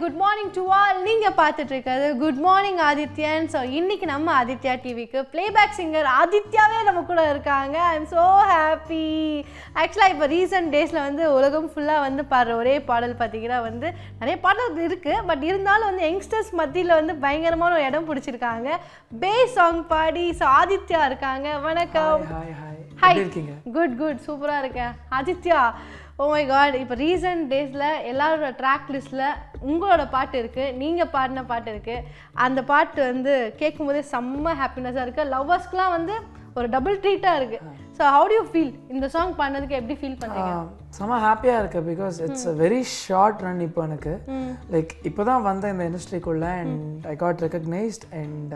Good morning to all. நீங்கள் பார்த்துட்டு இருக்கிறது குட் மார்னிங் ஆதித்யன். ஸோ இன்றைக்கி நம்ம ஆதித்யா டிவிக்கு பிளேபேக் சிங்கர் ஆதித்யாவே நம்ம கூட இருக்காங்க. I am so happy. ஆக்சுவலாக இப்போ ரீசெண்ட் டேஸில் வந்து உலகம் ஃபுல்லாக வந்து பாடுற ஒரே பாடல் பார்த்தீங்கன்னா வந்து நிறைய பாடல் இருக்குது. பட் இருந்தாலும் வந்து யங்ஸ்டர்ஸ் மத்தியில் வந்து பயங்கரமான ஒரு இடம் பிடிச்சிருக்காங்க. பேஸ் சாங் பாடி ஸோ ஆதித்யா இருக்காங்க. வணக்கம். ஹாய். குட் குட் சூப்பராக இருக்கேன் ஆதித்யா. ஓ மை காட், இப்போ ரீசெண்ட் டேஸில் எல்லாரோட ட்ராக் லிஸ்ட்டில் உங்களோட பாட்டு இருக்குது, நீங்கள் பாடின பாட்டு இருக்குது. அந்த பாட்டு வந்து கேட்கும்போதே செம்ம ஹாப்பினஸாக இருக்குது. லவ்வர்ஸ்க்குலாம் வந்து ஒரு டபுள் ட்ரீட்டாக இருக்குது. So how do you feel? இந்த சாங் பாடினதுக்கு எப்படி ஃபீல் பண்ணுறீங்க? செம்ம ஹாப்பியாக இருக்குது. Because it's a very short run. இப்போ எனக்கு லைக் இப்போ தான் வந்தேன் இந்த இண்டஸ்ட்ரிக்குள்ளே அண்ட் ஐ காட் ரெக்கக்னைஸ்ட். அண்ட்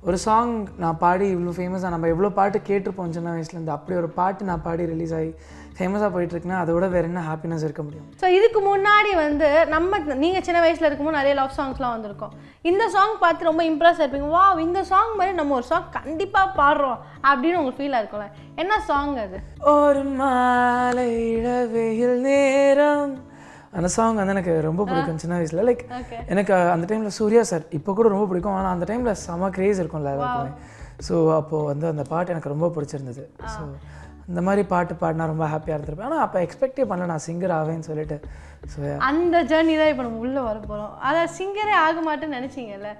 ஒரு சாங் நான் பாடி இவ்வளோ ஃபேமஸாக, நம்ம எவ்வளோ பாட்டு கேட்டிருப்போம் சின்ன வயசுலேருந்து, அப்படி ஒரு பாட்டு நான் பாடி ரிலீஸ் ஆகி ஃபேமஸாக போயிட்டுருக்குன்னா அதோட வேறு என்ன ஹாப்பினஸ் இருக்க முடியும்? ஸோ இதுக்கு முன்னாடி வந்து நீங்கள் சின்ன வயசில் இருக்கும்போது நிறைய லவ் சாங்ஸ்லாம் வந்திருக்கோம். இந்த சாங் பார்த்து ரொம்ப இம்ப்ரெஸ் ஆயிருப்பீங்க. வா, இந்த சாங் மாதிரி நம்ம ஒரு சாங் கண்டிப்பாக பாடுறோம் அப்படின்னு உங்களுக்கு ஃபீலாக இருக்கும்ல. என்ன சாங் அது? ஒரு மாலை இளவெயில் நேரம். அந்த சாங் வந்து எனக்கு ரொம்ப பிடிக்கும் சின்ன வயசில். லைக் எனக்கு அந்த டைமில் சூர்யா சார் இப்போ கூட ரொம்ப பிடிக்கும். ஆனால் அந்த டைமில் செம க்ரேஸ் இருக்கும்ல எல்லாருக்குமே. ஸோ அப்போது வந்து அந்த பாட்டு எனக்கு ரொம்ப பிடிச்சிருந்தது. ஸோ இந்த மாதிரி பாட்டு பாடினா ரொம்ப ஹாப்பியாக இருந்திருப்பேன். ஆனால் அப்போ எக்ஸ்பெக்டே பண்ணல நான் சிங்கர் ஆவேன்னு சொல்லிட்டு. ஸோ அந்த ஜேர்னி தான் இப்போ நம்ம உள்ளே வர போகிறோம். அதான் சிங்கரே ஆக மாட்டேன்னு நினச்சிங்கல்ல,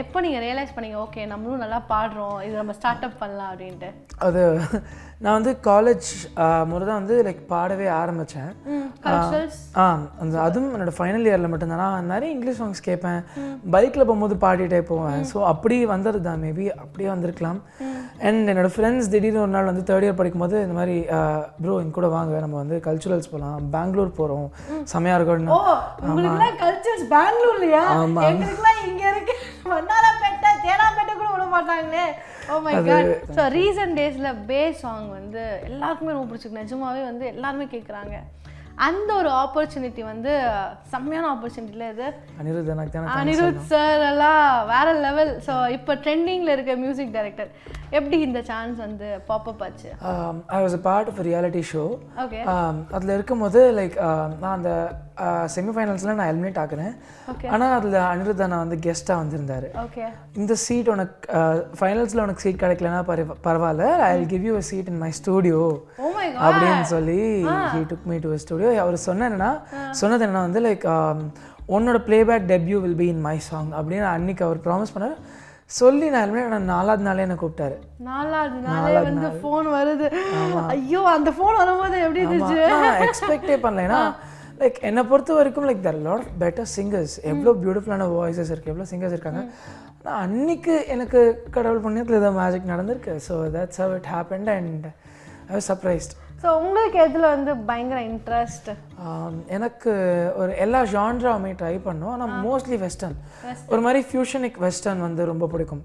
எப்போ நீங்கள் ரியலைஸ் பண்ணீங்க ஓகே நம்மளும் நல்லா பாடுறோம், இது நம்ம ஸ்டார்ட் அப் பண்ணலாம் அப்படின்ட்டு? அது நான் வந்து காலேஜ் முறை தான் வந்து லைக் பாடவே ஆரம்பித்தேன். அந்த அதுவும் என்னோடய ஃபைனல் இயரில் மட்டும்தான். நான் நிறைய இங்கிலீஷ் சாங்ஸ் கேட்பேன், பைக்கில் போகும்போது பாடிட்டே போவேன். ஸோ அப்படி வந்தது தான், மேபி அப்படியே வந்திருக்கலாம். அண்ட் என்னோடய ஃப்ரெண்ட்ஸ் திடீர்னு ஒரு நாள் வந்து தேர்ட் இயர் படிக்கும்போது இந்த மாதிரி ப்ரோ எங்க கூட வாங்க, நம்ம வந்து கல்ச்சுரல்ஸ் போகலாம், பெங்களூர் போகிறோம், செமையாக இருக்கும். கல்ச்சர்ஸ் பெங்களூர்லையா? இங்கே இருக்கு வண்ணாரப்பேட்டை, தேனாப்பேட்டை கூட விட மாட்டாங்களே. Oh my god. So recent டேஸில் பேஸ் சாங் வந்து எல்லாருக்குமே ரொம்ப பிடிச்சிருக்கு. நிஜமாவே வந்து எல்லாருமே கேட்குறாங்க. அந்த ஒரு ஆப்பர்ச்சுனிட்டி வந்து செம்மையான ஆப்பர்ச்சுனிட்டியில் இது அனிருத் சார் எல்லாம் வேற லெவல். ஸோ இப்போ ட்ரெண்டிங்கில் இருக்க மியூசிக் டைரக்டர், எப்படி இந்த சான்ஸ் வந்து பாப்பப் ஆச்சு? I was a part of reality show. Okay. அதில் இருக்கும்போது லைக் நான் அந்த செமிஃபைனல்ஸில் நான் எலிமினேட் ஆகுறேன். ஆனால் அதில் அனிருத் அண்ணா வந்து கெஸ்ட்டாக வந்திருந்தார். ஓகே. இந்த சீட் உனக்கு ஃபைனல்ஸில் உனக்கு சீட் கிடைக்கலன்னா பரவாயில்ல, I will give you a seat in my studio அப்படின்னு சொல்லி he took me to a studio. அவர் சொன்னது என்னன்னா வந்து லைக் உன்னோட playback debut will be in my song அப்படின்னு அன்னைக்கு அவர் ப்ராமிஸ் பண்ணார். சொல்லி நான் 4வது நாளே என்ன கூப்பிட்டாரு. 4வது நாளே வந்து ஃபோன் வருது. ஐயோ, அந்த ஃபோன் வரும்போது எப்படி இருந்துச்சு? எக்ஸ்பெக்டே பண்ணல. ஏன்னா லைக் என்னை பொறுத்த வரைக்கும் like there lot of better singers, எவ்வளோ பியூட்டிஃபுல்லான வாய்ஸஸ் இருக்குது, எவ்வளோ சிங்கர்ஸ் இருக்காங்க. ஆனால் அன்னைக்கு எனக்கு கடவுள் புண்ணியத்தில் ஏதோ மேஜிக் நடந்திருக்கு. So that's how it happened and I was surprised. So உங்களுக்கு எதில் வந்து பயங்கர இன்ட்ரெஸ்ட்? எனக்கு ஒரு எல்லா ஜான்ராவுமே ட்ரை பண்ணோம். ஆனால் மோஸ்ட்லி வெஸ்டர்ன், ஒரு மாதிரி ஃபியூஷனிக் வெஸ்டர்ன் வந்து ரொம்ப பிடிக்கும்.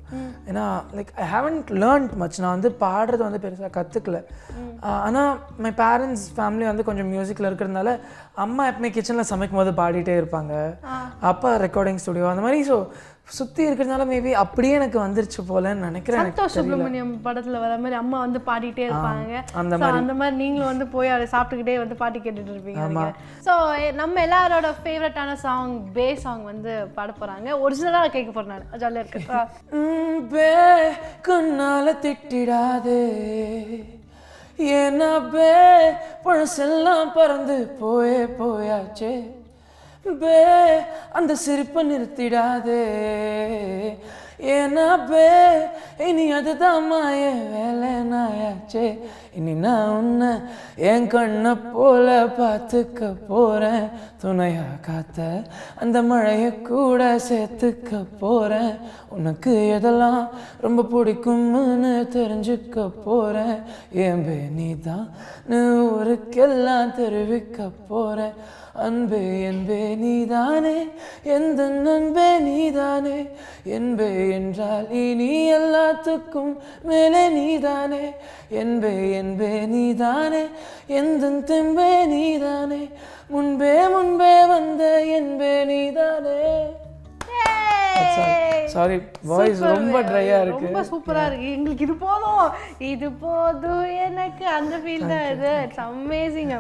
ஏன்னா like I haven't learned much. நான் வந்து பாடுறது வந்து பெருசாக கற்றுக்கல. ஆனால் மை பேரண்ட்ஸ் ஃபேமிலி வந்து கொஞ்சம் மியூசிக்கில் இருக்கிறதுனால அம்மா எப்பவுமே கிச்சனில் சமைக்கும் போது பாடிட்டே இருப்பாங்க, அப்பா ரெக்கார்டிங் ஸ்டுடியோ அந்த மாதிரி. ஸோ சுற்றி இருக்கிறதுனால மேபி அப்படியே எனக்கு வந்துருச்சு போலன்னு நினைக்கிறேன். சந்தோஷ் சுப்ரமணியம் படத்தில் வர மாதிரி அம்மா வந்து பாடிட்டே இருப்பாங்க. அந்த மாதிரி நீங்களும் வந்து போய் அதை சாப்பிட்டுக்கிட்டே வந்து பாட்டு கேட்டுட்டு இருப்பீங்க. ஸோ நம்ம எல்லாரோட ஃபேவரட்டான சாங் பே சாங் வந்து பாட போகிறாங்க. ஒரிஜினலாக கேட்க போகிறேன் நான். ஜாலியாக இருக்கு. பே கண்ணால திட்டிடாதே, ஏன்னா பே பழசெல்லாம் பறந்து போயாச்சே, பே அந்த சிரிப்பை நிறுத்திடாதே, ஏன்னா பே இனி அதுதான் மாய வேலை நாயாச்சே, இனி நான் உன்னை என் கண்ணை போல பார்த்துக்க போகிறேன், துணையா காத்த அந்த மழையை கூட சேர்த்துக்க போகிறேன், உனக்கு எதெல்லாம் ரொம்ப பிடிக்கும்னு தெரிஞ்சுக்க போகிறேன், ஏன் பே நீ தான் ஊருக்கெல்லாம் தெரிவிக்க போகிறேன், அன்பே என்பே நீதானே எந்த நண்பே நீதானே, என்பே என்றால் இனி எல்லாத்துக்கும் மேலே நீதானே, என்பே என்பே நீதானே எந்த தெம்பே நீதானே, முன்பே வந்த என்பே நீதானே. சாரி வாய்ஸ் ரொம்ப ட்ரையா இருக்கு. ரொம்ப சூப்பரா இருக்கு. எங்களுக்கு இது போதும் எனக்கு அந்த ஃபீல் தான் இது. It's amazing.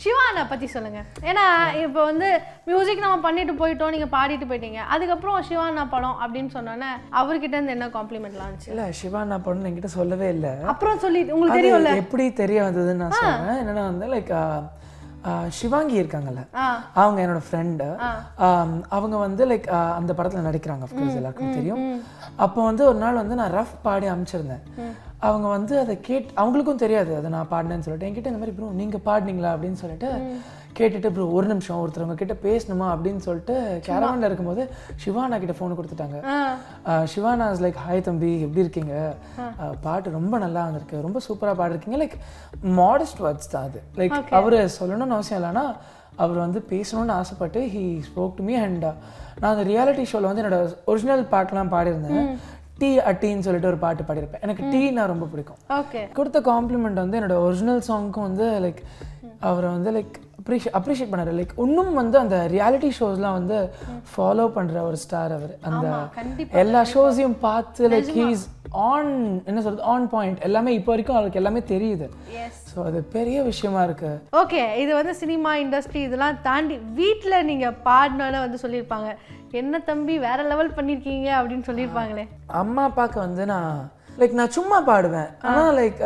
சிவானா பத்தி சொல்லுங்க. ஏன்னா இப்போ வந்து மியூசிக் நம்ம பண்ணிட்டு போயிட்டோம், நீங்க பாடிட்டு போயிட்டீங்க, அதுக்கப்புறம் சிவானா படம் அப்படின்னு சொன்னோன்னே அவர்கிட்ட இருந்து என்ன காம்ப்ளிமெண்ட்லாம் இருந்துச்சு? இல்ல சிவானா படம் என்கிட்ட சொல்லவே இல்லை. அப்புறம் சொல்லி உங்களுக்கு தெரியும்ல எப்படி தெரிய வந்ததுன்னு நான் சொல்றேன். என்னன்னா வந்து லைக் சிவாங்கி இருக்காங்கல்ல, அவங்க என்னோட ஃப்ரெண்டு. அவங்க வந்து லைக் அந்த படத்தில் நடிக்கிறாங்க, அஃப்கோர்ஸ் எல்லாருக்கும் தெரியும். அப்போ வந்து ஒரு நாள் வந்து நான் ரஃப் பாடி அனுப்பிச்சிருந்தேன். அவங்க வந்து அதை அவங்களுக்கும் தெரியாது அதை நான் பாடினேன்னு சொல்லிட்டு என்கிட்ட இந்த மாதிரி ப்ரோ நீங்கள் பாடினீங்களா அப்படின்னு சொல்லிட்டு கேட்டுட்டு ப்ரோ ஒரு நிமிஷம் ஒருத்தரவங்க கிட்ட பேசணுமா அப்படின்னு சொல்லிட்டு கேரவானில் இருக்கும்போது சிவானா கிட்ட ஃபோன் கொடுத்துட்டாங்க. சிவானா இஸ் லைக் ஹாய் தம்பி எப்படி இருக்கீங்க, பாட்டு ரொம்ப நல்லா வந்திருக்கு, ரொம்ப சூப்பராக பாடிருக்கீங்க. லைக் மாடஸ்ட் வேர்ட்ஸ் தான் அது. லைக் அவர் சொல்லணும்னு அவசியம் இல்லைன்னா அவர் வந்து பேசணும்னு ஆசைப்பட்டு he spoke to me. And நான் அந்த ரியாலிட்டி ஷோவில் வந்து என்னோட ஒரிஜினல் பாட்டெலாம் பாடியிருந்தேன். டீ அட்டின்னு சொல்லிட்டு ஒரு பாட்டு பாடியிருப்பேன். எனக்கு டீனா ரொம்ப பிடிக்கும். கொடுத்த காம்ப்ளிமெண்ட் வந்து என்னோட ஒரிஜினல் சாங்க்கும் வந்து லைக் அவரை வந்து லைக் அப்ரிஷியேட் பண்ணாரு. லைக் இன்னும் வந்து அந்த ரியாலிட்டி ஷோஸ்லாம் வந்து ஃபாலோ பண்ணுற ஒரு ஸ்டார் அவர். அந்த எல்லா ஷோஸையும் பார்த்து லைக் ஹீஸ் ஆன் என்ன சொல்றது ஆன் பாயிண்ட். எல்லாமே இப்போ வரைக்கும் அவருக்கு எல்லாமே தெரியுது. ஸோ அது பெரிய விஷயமா இருக்கு. ஓகே, இது வந்து சினிமா இண்டஸ்ட்ரி இதெல்லாம் தாண்டி வீட்டில் நீங்கள் பாடினோன்னு வந்து சொல்லியிருப்பாங்க, என்ன தம்பி வேற லெவல் பண்ணியிருக்கீங்க அப்படின்னு சொல்லியிருப்பாங்களே. அம்மா அப்பாவுக்கு வந்து நான் சும்மா பாடுவேன். ஆனால் லைக்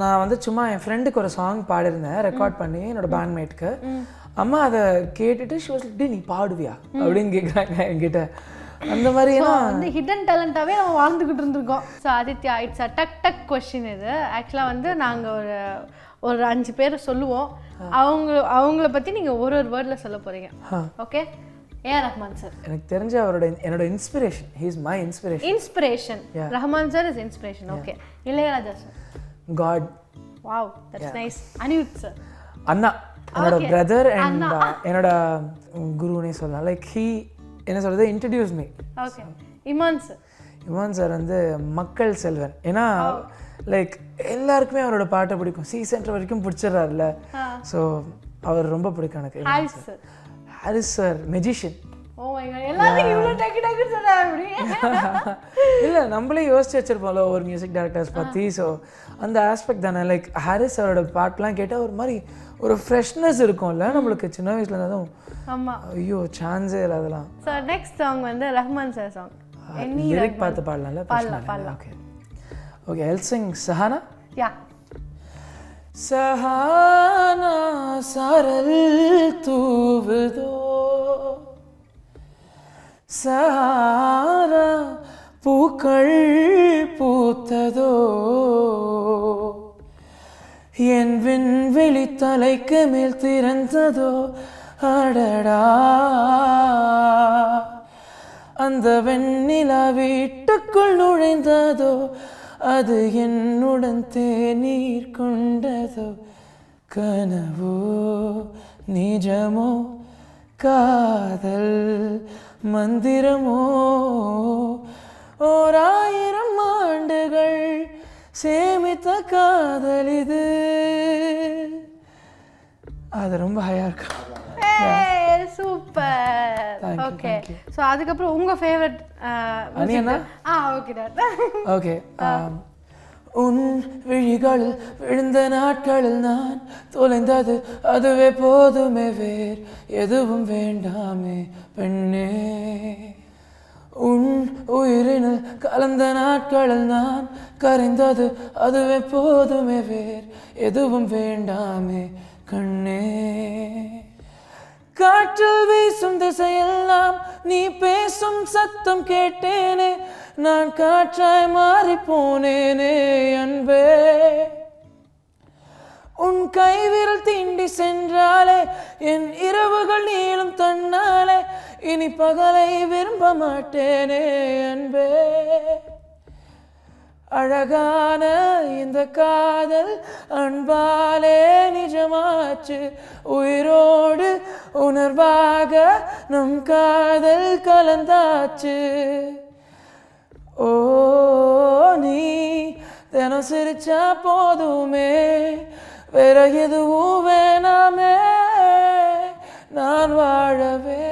நான் வந்து சும்மா என் ஃப்ரெண்டுக்கு ஒரு சாங் பாடியிருந்தேன் ரெக்கார்ட் பண்ணி என்னோட பேண்ட்மேட்க்கு. அம்மா அதை கேட்டுட்டு ஷி வாஸ் லைக் நீ பாடுவியா அப்படின்னு கேட்குறாங்க என்கிட்ட. அந்த மாதிரி வந்து ஹிடன் டேலண்டாகவே நம்ம வாழ்ந்துக்கிட்டு இருந்திருக்கோம். So Aditya, it's a tough question இது. ஆக்சுவலாக வந்து நாங்கள் ஒரு 5 பேர் சொல்லுவோம். அவங்கள பற்றி நீங்கள் ஒரு வேர்டில் சொல்ல போகிறீங்க. ஓகே, ஏஆர் ரஹ்மான் சார் எனக்கு தெரிஞ்ச என்னோட inspiration. He is my inspiration. Rahman sir is inspiration. Okay, Ilaiyaraaja sir. God. Wow, that's nice. Anirudh sir. அண்ணா என்னோட பிரதர் அண்ட் என்னோட குருனே சொல்லலாம். லைக் ஹீ என்ன சொல்றது introduce me. Okay, Imman sir வந்து மக்கள் செல்வன். ஏன்னா லைக் எல்லாருக்குமே அவரோட பாட்டை பிடிக்கும். சென்டர் வரைக்கும் பிடிச்சிடறாருல. ஸோ அவர் ரொம்ப பிடிக்கும் எனக்கு. Harris sir magician. இல்லை நம்மளே யோசிச்சு வச்சிருப்போம்ல ஒரு மியூசிக் டைரக்டர்ஸ் பற்றி. ஸோ அந்த ஆஸ்பெக்ட் தானே. லைக் ஹாரிஸ் அவரோட பாட்டெலாம் கேட்டால் ஒரு மாதிரி ஒரு ஃப்ரெஷ்னஸ் இருக்கும்ல நம்மளுக்கு சின்ன வயசுல இருந்ததும். ஐயோ சான்ஸே இல்லை அதெல்லாம். ஸோ நெக்ஸ்ட் சாங் வந்து ரஹ்மான் சார் சாங். லிரிக் பார்த்து பாடலாம்ல? பாடலாம். Okay, I'll sing Sahana. Sahana சாரல் தூவுதோ, சஹாரா பூக்கள் பூத்ததோ, என் விண்வெளி தலைக்கு மேல் திறந்ததோ, அடடா அந்த வெண்ணிலா வீட்டுக்குள் நுழைந்ததோ, அது என்னுடன் தேநீர் கொண்டதோ, கனவோ நிஜமோ காதல் மந்திரமோ, 1000 ஆண்டுகள் சேமித்த காதல் இது. அது ரொம்ப ஹையா இருக்கு. சூப்பர். ஓகே, ஸோ அதுக்கப்புறம் உங்கள் ஃபேவரட் ஓகே. உன் விழிகளில் விழுந்த நாட்களில் நான் தொலைந்தது அதுவே போதுமே, வேர் எதுவும் வேண்டாமே பெண்ணே. உன் உயிரினில் கலந்த நாட்களில் நான் கரைந்தது அதுவே போதுமே, வேர் எதுவும் வேண்டாமே கண்ணே. காற்றில் வீசும் திசையெல்லாம் நீ பேசும் சத்தம் கேட்டேனே, நான் காற்றாய் மாறி போனேனே அன்பே. உன் கைவிரல் தீண்டி சென்றாலே என் இரவுகள் நீளும் தன்னாலே, இனி பகலை விரும்ப மாட்டேனே அன்பே. அழகான இந்த காதல் அன்பாலே நிஜமாச்சு, உயிரோடு உணர்வாக நம் காதல் கலந்தாச்சு. ஓ நீ தினம் சிரிச்சா போதுமே, வேற எதுவும் வேணாமே நான் வாழவே.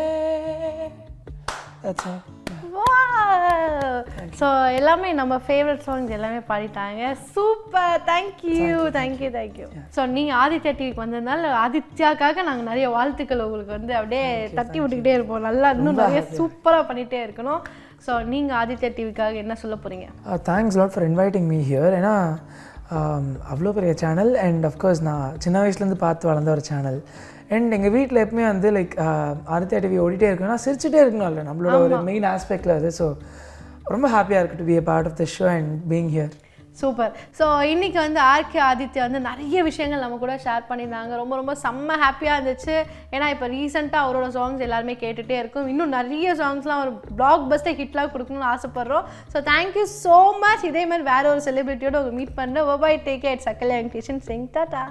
That's all. ஸோ எல்லாமே நம்ம ஃபேவரட் சாங்ஸ் எல்லாமே பாடிட்டாங்க. Super, thank you. ஸோ நீங்கள் ஆதித்யா டிவிக்கு வந்ததுனால ஆதித்யாக்காக நாங்கள் நிறைய வாழ்த்துக்கள் உங்களுக்கு வந்து அப்படியே தட்டி விட்டுக்கிட்டே இருப்போம். நல்லா இன்னும் நிறைய சூப்பராக பண்ணிகிட்டே இருக்கணும். ஸோ நீங்கள் ஆதித்யா டிவிக்காக என்ன சொல்ல போகிறீங்க? Thanks lot for inviting me here. ஏன்னா அவ்வளோ பெரிய சேனல் அண்ட் அஃப்கோர்ஸ் நான் சின்ன வயசுலேருந்து பார்த்து வளர்ந்த ஒரு சேனல். அண்ட் எங்கள் வீட்டில் எப்பவுமே வந்து லைக் ஆதித்யா டிவி ஓடிட்டே இருக்குன்னா சிரிச்சுட்டே இருக்கணும் இல்லை நம்மளோட ஒரு மெயின் ஆஸ்பெக்டில் அது. ஸோ ரொம்ப ஹாப்பியாக இருக்குது to be a part of the show and being here. Super. So இன்றைக்கி வந்து ஆர்கே ஆதித்யா வந்து நிறைய விஷயங்கள் நம்ம கூட ஷேர் பண்ணியிருந்தாங்க. ரொம்ப ரொம்ப செம்ம ஹாப்பியாக இருந்துச்சு. ஏன்னா இப்போ ரீசெண்டாக அவரோட சாங்ஸ் எல்லாருமே கேட்டுகிட்டே இருக்கும். இன்னும் நிறைய சாங்ஸ்லாம் ஒரு பிளாக் பஸ்டர் ஹிட்லாம் கொடுக்கணும்னு ஆசைப்பட்றோம். So thank you so much. இதே மாதிரி வேறு ஒரு செலிபிரிட்டியோட மீட் பண்ணுறேன். Bye, take care. சக்கலை வெங்கடேஷன் சிங், டாடா.